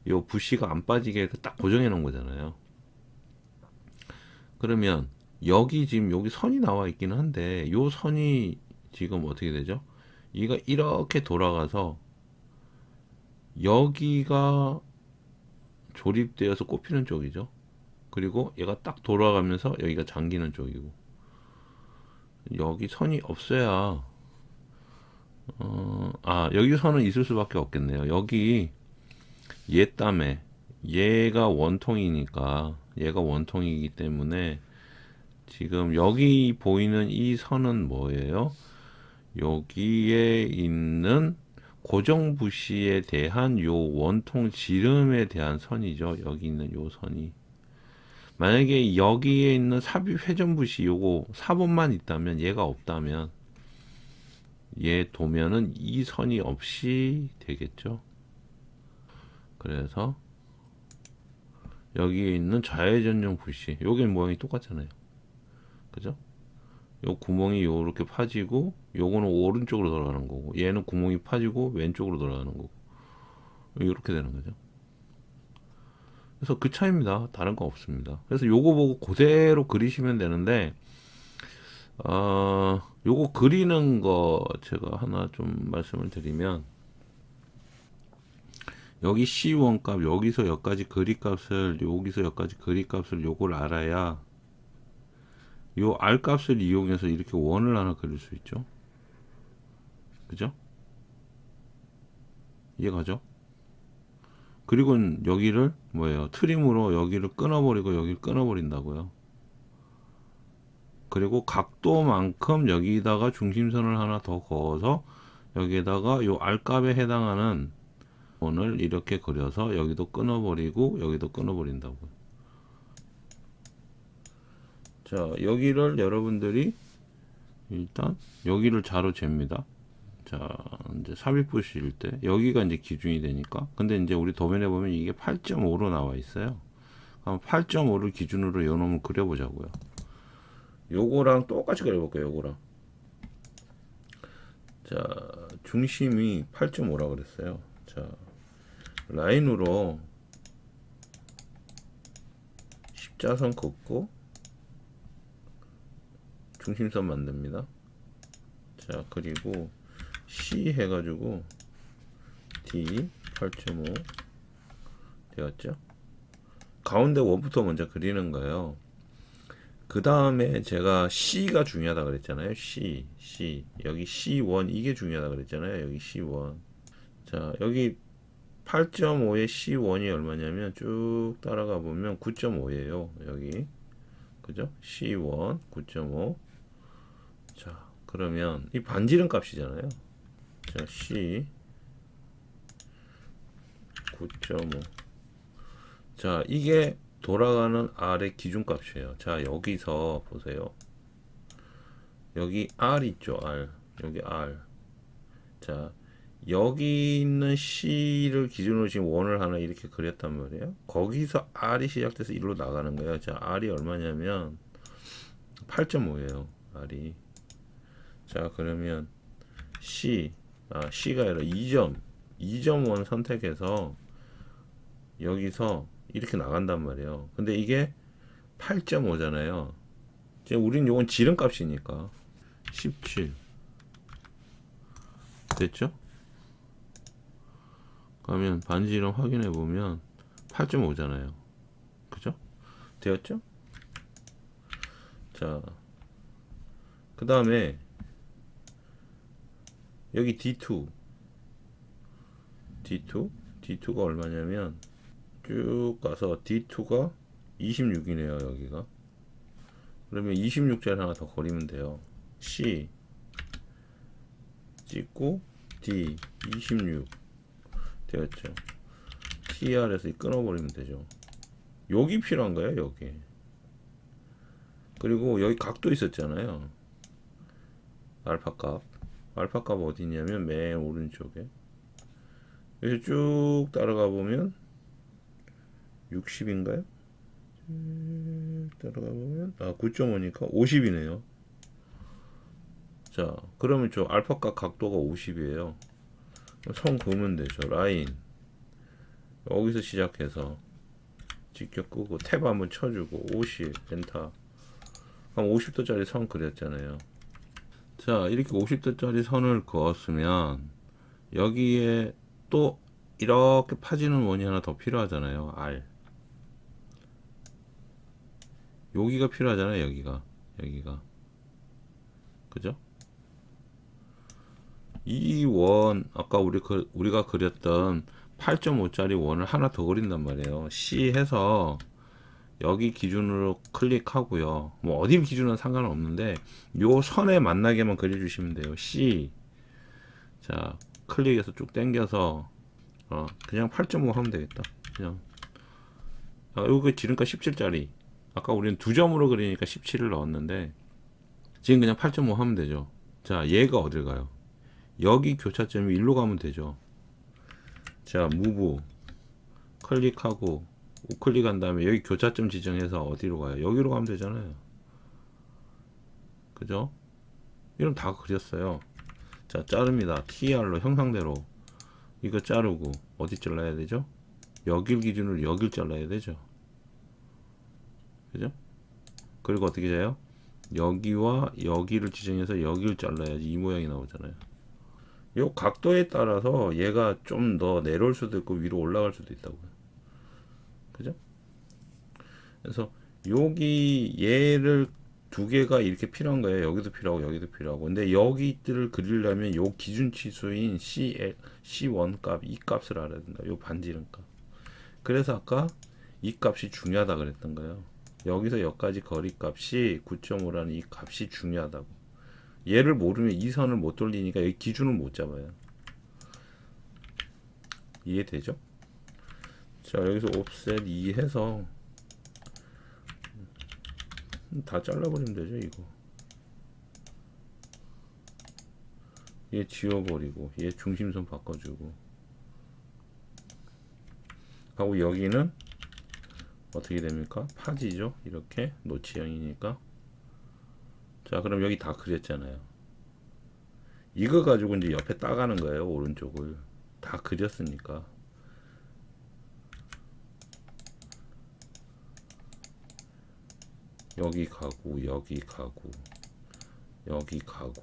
요 부시가 안 빠지게 해서 딱 고정해 놓은 거잖아요. 그러면 여기 지금 여기 선이 나와 있기는 한데, 요 선이 지금 어떻게 되죠? 이가 이렇게 돌아가서 여기가 조립되어서 꼽히는 쪽이죠. 그리고 얘가 딱 돌아가면서 여기가 잠기는 쪽이고, 여기 선이 없어야 여기 선은 있을 수밖에 없겠네요. 여기 얘 때문에 얘가 원통이기 때문에 지금 여기 보이는 이 선은 뭐예요? 여기에 있는 고정 부시에 대한 요 원통 지름에 대한 선이죠. 여기 있는 요 선이. 만약에 여기에 있는 삽입 회전 부시 요거 4번만 있다면, 얘가 없다면 얘 도면은 이 선이 없이 되겠죠. 그래서 여기에 있는 좌회전용 부시, 여기 모양이 똑같잖아요. 그죠? 요 구멍이 요렇게 파지고, 요거는 오른쪽으로 돌아가는 거고, 얘는 구멍이 파지고 왼쪽으로 돌아가는 거고, 이렇게 되는 거죠. 그래서 그 차이입니다. 다른 거 없습니다. 그래서 요거 보고 그대로 그리시면 되는데, 요거 그리는 거 제가 하나 좀 말씀을 드리면, 여기 C1 값, 여기서 여기까지 그리 값을, 여기서 여기까지 그리 값을 요걸 알아야 요 R 값을 이용해서 이렇게 원을 하나 그릴 수 있죠. 그죠? 이해가죠? 그리고 여기를 뭐예요? 트림으로 여기를 끊어버리고 여기를 끊어버린다고요. 그리고 각도만큼 여기다가 중심선을 하나 더 그어서 여기에다가 요 R 값에 해당하는 원을 이렇게 그려서 여기도 끊어버리고 여기도 끊어버린다고요. 자, 여기를 여러분들이 일단 여기를 자로 잽니다. 자, 이제 삽입 부시일 때 여기가 이제 기준이 되니까. 근데 이제 우리 도면에 보면 이게 8.5로 나와 있어요. 그럼 8.5를 기준으로 요 놈을 그려보자고요. 요거랑 똑같이 그려볼게요. 요거랑. 자, 중심이 8.5라 그랬어요. 자, 라인으로 십자선 긋고 중심선 만듭니다. 자, 그리고 C 해가지고 D 8.5 되었죠. 가운데 원부터 먼저 그리는 거예요. 그 다음에 제가 C가 중요하다 그랬잖아요. C 여기 C1 이게 중요하다 그랬잖아요. 여기 C1. 자, 여기 8.5의 C1이 얼마냐면 쭉 따라가 보면 9.5예요. 여기 그죠? C1 9.5. 자, 그러면 이 반지름 값이잖아요. 자, C 9.5. 자, 이게 돌아가는 R의 기준값이에요. 자, 여기서 보세요. 여기 R 있죠, R. 여기 R. 자, 여기 있는 C를 기준으로 지금 원을 하나 이렇게 그렸단 말이에요. 거기서 R이 시작돼서 이리로 나가는 거예요. 자, R이 얼마냐면 8.5예요. R이. 자, 그러면 C가 아니라 2.1 선택해서 여기서 이렇게 나간단 말이에요. 근데 이게 8.5잖아요. 지금 우린 요건 지름값이니까 17 됐죠? 그러면 반지름 확인해 보면 8.5잖아요. 그죠? 되었죠? 자, 그 다음에 여기 D2가 얼마냐면 쭉 가서 D2가 26이네요. 여기가 그러면 26짜리 하나 더 그리면 돼요. C 찍고 D 26 되었죠. TR에서 끊어버리면 되죠. 여기 필요한 거예요, 여기. 그리고 여기 각도 있었잖아요. 알파 값. 알파 값 어디 있냐면 맨 오른쪽에. 여기 쭉 따라가 보면 60인가요? 따라가 보면 9.5니까 50이네요. 자, 그러면 저 알파 값 각도가 50이에요. 선 그으면 되죠. 라인 여기서 시작해서 직접 끄고 탭 한번 쳐주고 50 엔터. 그럼 50도짜리 선 그렸잖아요. 자, 이렇게 50도짜리 선을 그었으면 여기에 또 이렇게 파지는 원이 하나 더 필요하잖아요. R 여기가 필요하잖아요. 여기가 그죠? 이 원 아까 우리가 그렸던 8.5짜리 원을 하나 더 그린단 말이에요. C 해서 여기 기준으로 클릭하고요. 뭐 어디 기준은 상관은 없는데 요 선에 만나게만 그려주시면 돼요. C 자 클릭해서 쭉 당겨서 그냥 8.5 하면 되겠다. 그냥 여기 지름값 17짜리 아까 우리는 두 점으로 그리니까 17을 넣었는데 지금 그냥 8.5 하면 되죠. 자 얘가 어딜 가요? 여기 교차점이 일로 가면 되죠. 자 무브 클릭하고 우클릭한 다음에 여기 교차점 지정해서 어디로 가요? 여기로 가면 되잖아요. 그죠? 이러면 다 그렸어요. 자 자릅니다. TR로 형상대로 이거 자르고 어디 잘라야 되죠? 여길 기준으로 여길 잘라야 되죠. 그죠? 그리고 어떻게 해요? 여기와 여기를 지정해서 여기를 잘라야지 이 모양이 나오잖아요. 요 각도에 따라서 얘가 좀 더 내려올 수도 있고 위로 올라갈 수도 있다고요. 그죠? 그래서 여기 얘를 두 개가 이렇게 필요한 거예요. 여기도 필요하고 여기도 필요하고. 근데 여기들을 그리려면 요 기준 치수인 C1 값, 이 값을 알아야 된다. 요 반지름 값. 그래서 아까 이 값이 중요하다 그랬던 거예요. 여기서 여기까지 거리 값이 9.5라는 이 값이 중요하다고. 얘를 모르면 이 선을 못 돌리니까 여기 기준을 못 잡아요. 이해되죠? 자 여기서 옵셋 2 해서 다 잘라버리면 되죠. 이거 얘 지워버리고 얘 중심선 바꿔주고 하고 여기는 어떻게 됩니까? 파지죠. 이렇게 노치형이니까. 자 그럼 여기 다 그렸잖아요. 이거 가지고 이제 옆에 따가는 거예요. 오른쪽을 다 그렸으니까. 여기 가고 여기 가고 여기 가고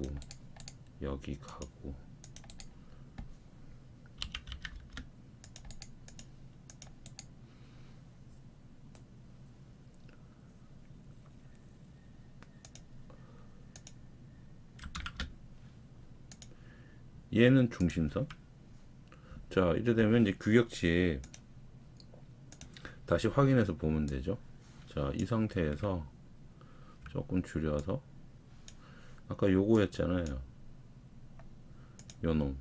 여기 가고 얘는 중심선. 자 이래 되면 이제 규격치 다시 확인해서 보면 되죠. 자 이 상태에서 조금 줄여서 아까 요거였잖아요. 요놈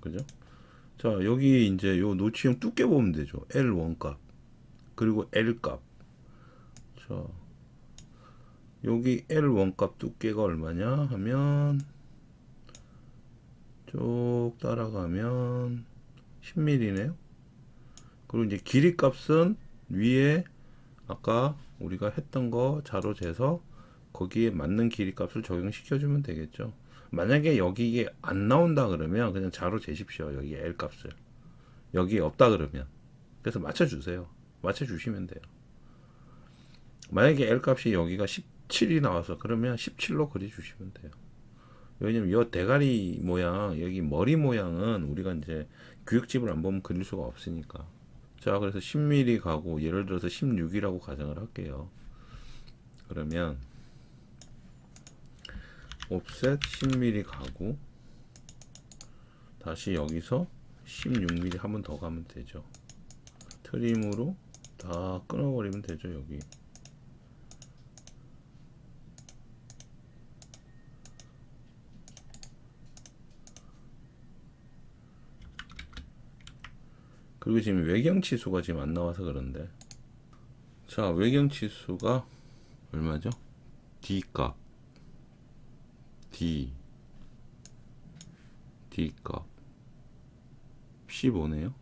그죠? 자 여기 이제 요 노치형 두께 보면 되죠. L1 값 그리고 L 값. 자 여기 L1 값 두께가 얼마냐 하면 쭉 따라가면 10mm네요. 그리고 이제 길이 값은 위에 아까 우리가 했던 거 자로 재서 거기에 맞는 길이 값을 적용시켜 주면 되겠죠. 만약에 여기에 안 나온다 그러면 그냥 자로 재십시오. 여기 L 값을 여기에 없다 그러면 그래서 맞춰 주세요. 맞춰 주시면 돼요. 만약에 L 값이 여기가 17이 나와서 그러면 17로 그려 주시면 돼요. 왜냐면 이 대가리 모양 여기 머리 모양은 우리가 이제 규격집을 안 보면 그릴 수가 없으니까. 자 그래서 10mm 가고 예를 들어서 16이라고 가정을 할게요. 그러면 옵셋 10mm 가고 다시 여기서 16mm 한 번 더 가면 되죠. 트림으로 다 끊어버리면 되죠. 여기 그리고 지금 외경치수가 지금 안 나와서 그런데, 자, 외경치수가 얼마죠? D 값, D 값 15네요.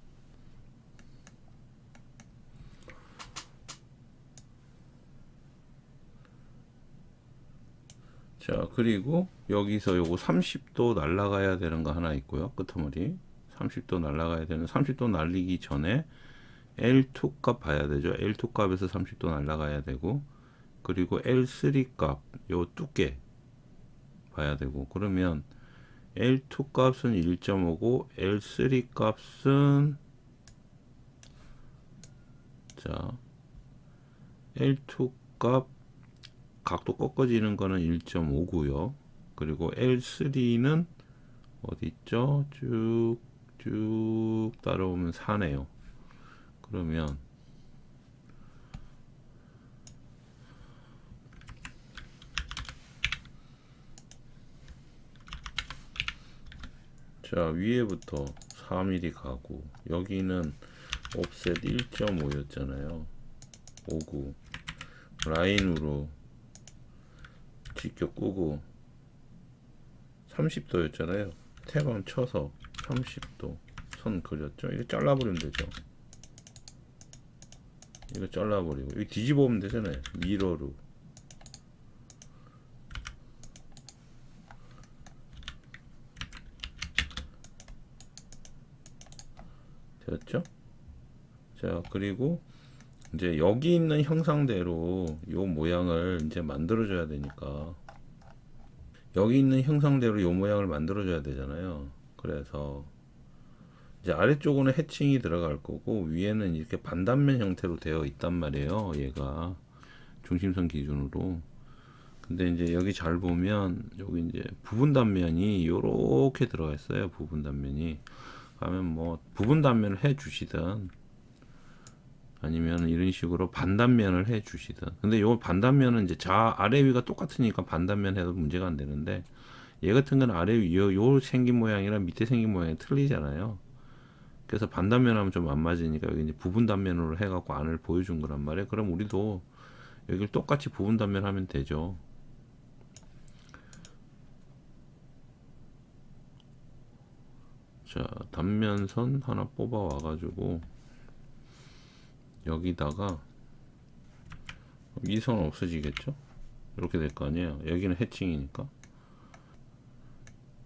자, 그리고 여기서 요거 30도 날라가야 되는 거 하나 있고요. 끄트머리 30도 날라가야 되는, 30도 날리기 전에 L2 값 봐야 되죠. L2 값에서 30도 날라가야 되고, 그리고 L3 값, 요 두께 봐야 되고, 그러면 L2 값은 1.5고 L3 값은, 자, L2 값 각도 꺾어지는 거는 1.5고요. 그리고 L3는 어디 있죠? 쭉 따라오면 4네요. 그러면 자, 위에부터 4mm 가고, 여기는 옵셋 1.5였잖아요 59 라인으로 직격 끄고 30도였잖아요. 태밤 쳐서 30도 선 그렸죠. 이거 잘라버리면 되죠. 이거 잘라버리고 여기 뒤집어 보면 되잖아요. 미러로. 됐죠? 자, 그리고 이제 여기 있는 형상대로 요 모양을 이제 만들어 줘야 되니까, 여기 있는 형상대로 요 모양을 만들어 줘야 되잖아요. 그래서 이제 아래쪽은 해칭이 들어갈 거고, 위에는 이렇게 반단면 형태로 되어 있단 말이에요. 얘가 중심선 기준으로. 근데 이제 여기 잘 보면 여기 이제 부분 단면이 요렇게 들어가 있어요. 부분 단면이. 하면 뭐 부분 단면을 해 주시든 아니면 이런 식으로 반단면을 해 주시든. 근데 요 반단면은 이제 아래 위가 똑같으니까 반단면 해도 문제가 안 되는데, 얘 같은 건 아래 위 요 생긴 모양이랑 밑에 생긴 모양이 틀리잖아요. 그래서 반단면 하면 좀 안 맞으니까 여기 이제 부분 단면으로 해갖고 안을 보여준 거란 말이에요. 그럼 우리도 여기를 똑같이 부분 단면 하면 되죠. 자, 단면선 하나 뽑아 와가지고 여기다가, 이 선 없어지겠죠? 이렇게 될 거 아니에요. 여기는 해칭이니까.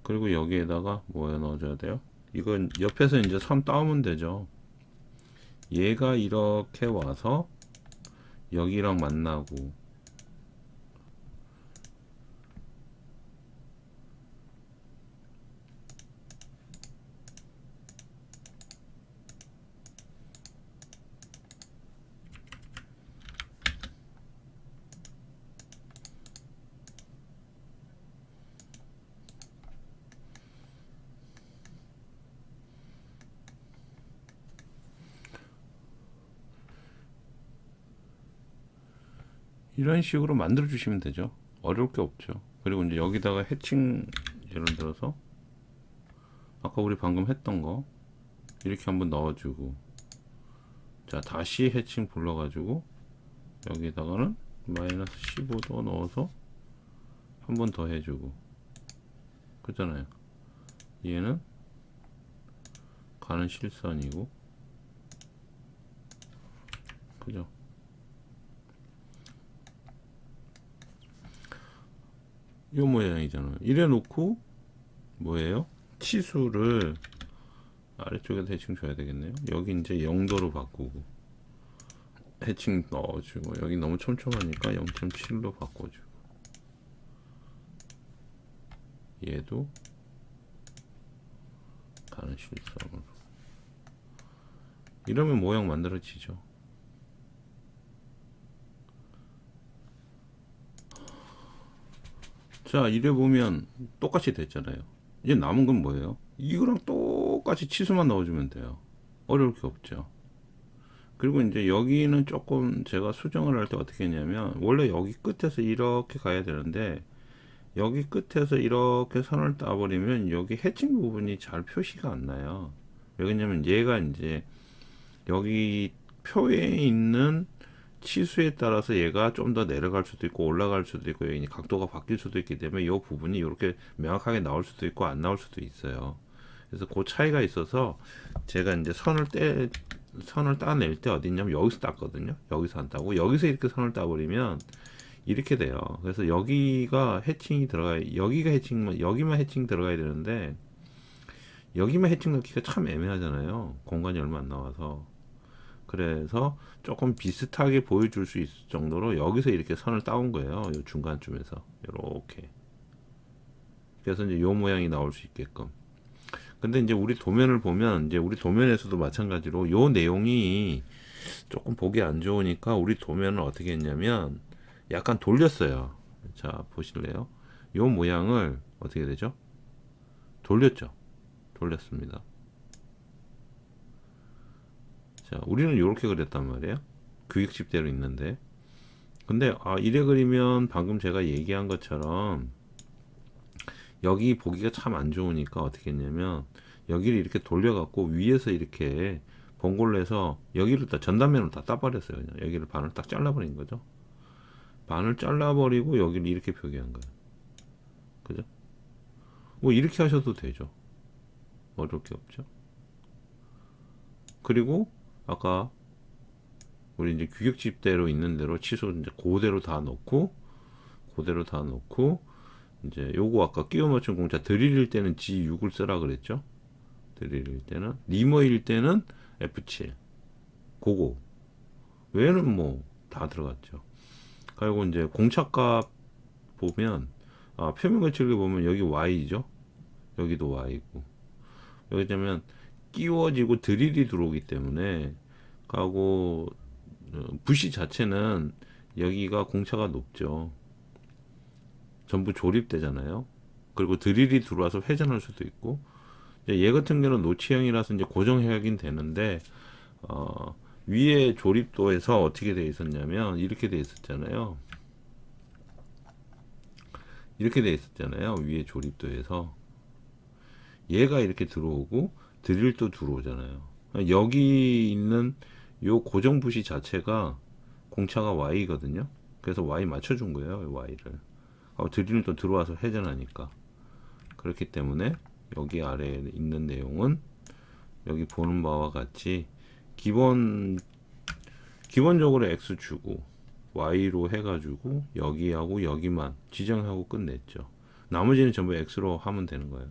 그리고 여기에다가 뭐 넣어줘야 돼요? 이건 옆에서 이제 선 따오면 되죠. 얘가 이렇게 와서 여기랑 만나고, 이런 식으로 만들어 주시면 되죠. 어려울 게 없죠. 그리고 이제 여기다가 해칭, 예를 들어서 아까 우리 방금 했던 거 이렇게 한번 넣어주고, 자, 다시 해칭 불러가지고 여기다가는 마이너스 15도 넣어서 한 번 더 해주고, 그잖아요. 얘는 가는 실선이고, 그죠? 이 모양이잖아요. 이래 놓고 뭐예요? 치수를 아래쪽에다 해칭 줘야 되겠네요. 여기 이제 0도로 바꾸고 해칭 넣어주고, 여기 너무 촘촘하니까 0.7로 바꿔주고, 얘도 가는 실선으로. 이러면 모양 만들어지죠. 자, 이래 보면 똑같이 됐잖아요. 이제 남은 건 뭐예요? 이거랑 똑같이 치수만 넣어주면 돼요. 어려울 게 없죠. 그리고 이제 여기는 조금 제가 수정을 할 때 어떻게 했냐면, 원래 여기 끝에서 이렇게 가야 되는데 여기 끝에서 이렇게 선을 따버리면 여기 해칭 부분이 잘 표시가 안 나요. 왜냐면 얘가 이제 여기 표에 있는 치수에 따라서 얘가 좀 더 내려갈 수도 있고 올라갈 수도 있고 여기 각도가 바뀔 수도 있기 때문에 이 부분이 이렇게 명확하게 나올 수도 있고 안 나올 수도 있어요. 그래서 그 차이가 있어서 제가 이제 선을 따낼 때 어딨냐면 여기서 땄거든요. 여기서 안 따고 여기서 이렇게 선을 따버리면 이렇게 돼요. 그래서 여기가 해칭이 들어가야, 여기가 해칭, 여기만 해칭 들어가야 되는데 여기만 해칭 넣기가 참 애매하잖아요. 공간이 얼마 안 나와서. 그래서 조금 비슷하게 보여줄 수 있을 정도로 여기서 이렇게 선을 따온 거예요. 요 중간쯤에서 이렇게. 그래서 이제 요 모양이 나올 수 있게끔. 근데 이제 우리 도면을 보면 이제 우리 도면에서도 마찬가지로 요 내용이 조금 보기 안 좋으니까 우리 도면을 어떻게 했냐면 약간 돌렸어요. 자, 보실래요? 요 모양을 어떻게 되죠? 돌렸죠. 돌렸습니다. 자, 우리는 이렇게 그렸단 말이에요. 규격집대로 있는데. 근데 이래 그리면 방금 제가 얘기한 것처럼 여기 보기가 참 안 좋으니까 어떻게 했냐면 여기를 이렇게 돌려갖고 위에서 이렇게 번골로 해서 여기를 다 전단면으로 다 따버렸어요. 그냥 여기를 반을 딱 잘라버린 거죠. 반을 잘라버리고 여기를 이렇게 표기한 거예요. 그죠? 뭐 이렇게 하셔도 되죠. 어려울 게 없죠. 그리고 아까 우리 이제 규격집대로 있는 대로 치수 이제 그대로 다 넣고 이제 요거 아까 끼워 맞춘 공차 드릴일 때는 G6을 쓰라 그랬죠. 드릴일 때는 리머일 때는 F7 그거 외에는 뭐 다 들어갔죠. 그리고 이제 공차값 보면 표면 거칠게 보면 여기 Y죠. 여기도 Y고 여기 되면 끼워지고 드릴이 들어오기 때문에 하고 부시 자체는 여기가 공차가 높죠. 전부 조립되잖아요. 그리고 드릴이 들어와서 회전할 수도 있고 얘 같은 경우는 노치형이라서 이제 고정하긴 되는데 위에 조립도에서 어떻게 돼 있었냐면 이렇게 돼 있었잖아요. 이렇게 돼 있었잖아요. 위에 조립도에서 얘가 이렇게 들어오고 드릴도 들어오잖아요. 여기 있는 요 고정 부시 자체가 공차가 Y거든요. 그래서 Y 맞춰준 거예요. Y를. 드릴도 들어와서 회전하니까. 그렇기 때문에 여기 아래에 있는 내용은 여기 보는 바와 같이 기본적으로 X 주고 Y로 해가지고 여기하고 여기만 지정하고 끝냈죠. 나머지는 전부 X로 하면 되는 거예요.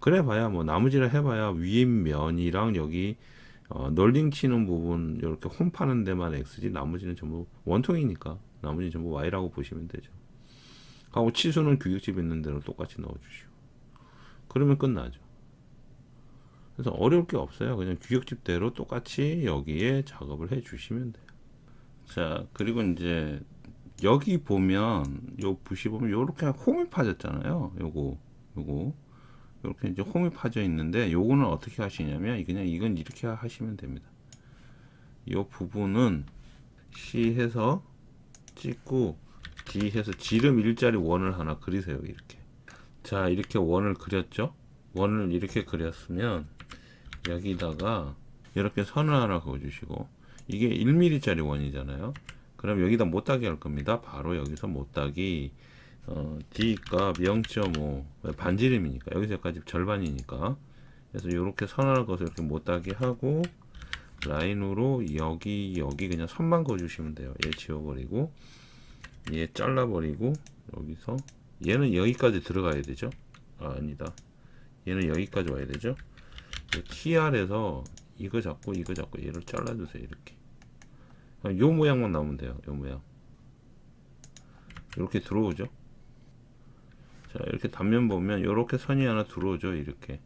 그래 봐야 뭐 나머지를 해봐야 위에 면이랑 여기 널링 치는 부분 이렇게 홈 파는 데만 X지 나머지는 전부 원통이니까 나머지는 전부 Y라고 보시면 되죠. 하고 치수는 규격집 있는 대로 똑같이 넣어주시고 그러면 끝나죠. 그래서 어려울 게 없어요. 그냥 규격집대로 똑같이 여기에 작업을 해 주시면 돼요. 자, 그리고 이제 여기 보면 요 붓이 보면 요렇게 홈이 파졌잖아요. 요거 이렇게 이제 홈이 파져 있는데 요거는 어떻게 하시냐면 그냥 이건 이렇게 하시면 됩니다. 요 부분은 C 해서 찍고 D 해서 지름 일자리 원을 하나 그리세요. 이렇게. 자, 이렇게 원을 그렸죠. 원을 이렇게 그렸으면 여기다가 이렇게 선을 하나 그어주시고 이게 1mm짜리 원이잖아요. 그럼 여기다 못따기 할 겁니다. 바로 여기서 못따기 D값 0.5 반지름이니까 여기서까지 절반이니까 그래서 이렇게 선 하나 그어서 이렇게 못따기 하고 라인으로 여기 그냥 선만 그어주시면 돼요. 얘 지워버리고 얘 잘라버리고 여기서 얘는 여기까지 들어가야 되죠. 아니다. 얘는 여기까지 와야 되죠. TR에서 이거 잡고 얘를 잘라주세요. 이렇게 요 모양만 나오면 돼요. 요 모양 이렇게 들어오죠. 자, 이렇게 단면 보면 이렇게 선이 하나 들어오죠. 이렇게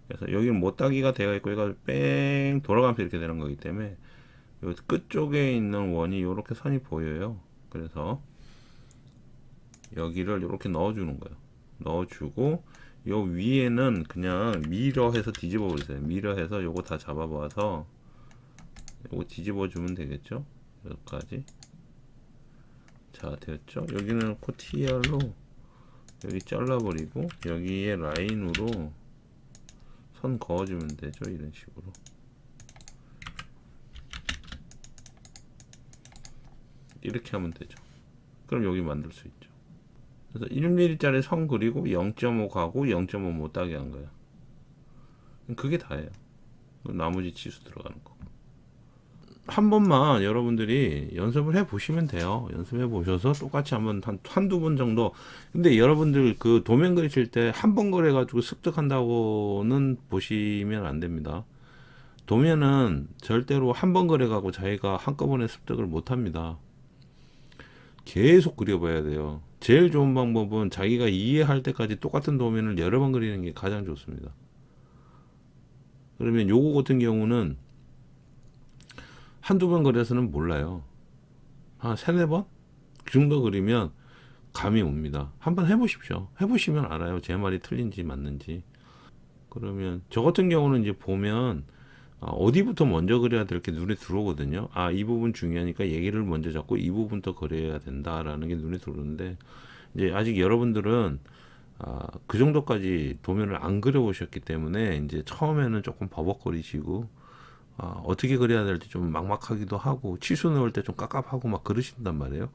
그래서 여기는 못따기가 되어 있고 얘가 뺑 돌아가면서 이렇게 되는 거기 때문에 요 끝쪽에 있는 원이 이렇게 선이 보여요. 그래서 여기를 이렇게 넣어주는 거예요. 넣어주고 요 위에는 그냥 미러해서 뒤집어 버리세요. 미러해서 요거 다 잡아봐서 요거 뒤집어 주면 되겠죠. 여기까지. 자, 되었죠. 여기는 TR로 여기 잘라버리고 여기에 라인으로 선 그어주면 되죠. 이런 식으로 이렇게 하면 되죠. 그럼 여기 만들 수 있죠. 그래서 1mm짜리 선 그리고 0.5 가고 0.5 못 따게 한 거야. 그게 다예요. 나머지 치수 들어가는 거. 한 번만 여러분들이 연습을 해 보시면 돼요. 연습해 보셔서 똑같이 한번 한두 번 정도. 근데 여러분들 그 도면 그리실 때 한 번 그려 가지고 습득한다고는 보시면 안 됩니다. 도면은 절대로 한 번 그려 가고 자기가 한꺼번에 습득을 못 합니다. 계속 그려봐야 돼요. 제일 좋은 방법은 자기가 이해할 때까지 똑같은 도면을 여러 번 그리는 게 가장 좋습니다. 그러면 요거 같은 경우는 한두 번 그려서는 몰라요. 한 세네 번? 그 정도 그리면 감이 옵니다. 한번 해보십시오. 해보시면 알아요. 제 말이 틀린지 맞는지. 그러면 저 같은 경우는 이제 보면 어디부터 먼저 그려야 될 게 눈에 들어오거든요. 아, 이 부분 중요하니까 얘기를 먼저 잡고 이 부분부터 그려야 된다라는 게 눈에 들어오는데, 이제 아직 여러분들은 그 정도까지 도면을 안 그려보셨기 때문에 이제 처음에는 조금 버벅거리시고 어떻게 그려야 될지 좀 막막하기도 하고 치수 넣을 때 좀 깝깝하고 막 그러신단 말이에요.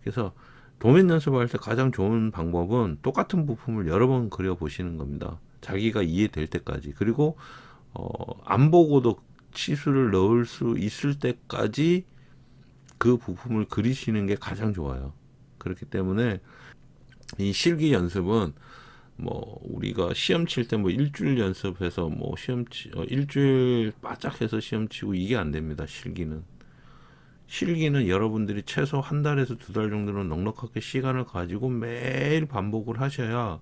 그래서 도면 연습할 때 가장 좋은 방법은 똑같은 부품을 여러 번 그려 보시는 겁니다. 자기가 이해될 때까지. 그리고 안 보고도 치수를 넣을 수 있을 때까지 그 부품을 그리시는 게 가장 좋아요. 그렇기 때문에 이 실기 연습은 뭐 우리가 시험 칠 때 뭐 일주일 연습해서 뭐 일주일 바짝 해서 시험 치고 이게 안 됩니다. 실기는 여러분들이 최소 한 달에서 두 달 정도는 넉넉하게 시간을 가지고 매일 반복을 하셔야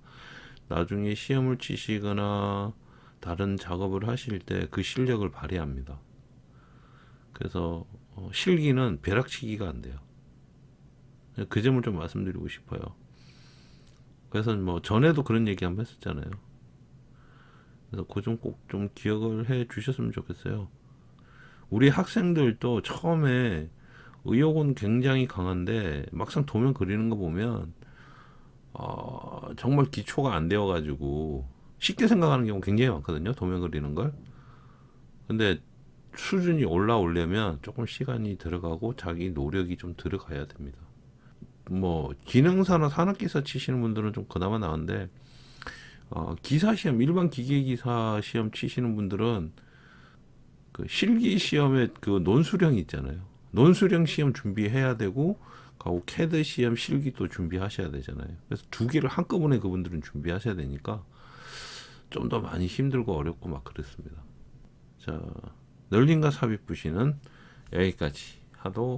나중에 시험을 치시거나 다른 작업을 하실 때 그 실력을 발휘합니다. 그래서 실기는 벼락치기가 안 돼요. 그 점을 좀 말씀드리고 싶어요. 그래서 뭐 전에도 그런 얘기 한번 했었잖아요. 그래서 그 점 꼭 좀 기억을 해 주셨으면 좋겠어요. 우리 학생들도 처음에 의욕은 굉장히 강한데 막상 도면 그리는 거 보면 정말 기초가 안 되어 가지고 쉽게 생각하는 경우 굉장히 많거든요. 도면 그리는 걸. 근데 수준이 올라오려면 조금 시간이 들어가고 자기 노력이 좀 들어가야 됩니다. 뭐 기능사나 산업기사 치시는 분들은 좀 그나마 나은데 기사 시험, 일반 기계기사 시험 치시는 분들은 그 실기 시험에 그 논술형 있잖아요. 논술형 시험 준비해야 되고, 가고 캐드 시험 실기도 준비하셔야 되잖아요. 그래서 두 개를 한꺼번에 그분들은 준비하셔야 되니까 좀 더 많이 힘들고 어렵고 막 그랬습니다. 자, 널링과 삽입 부시는 여기까지 하도록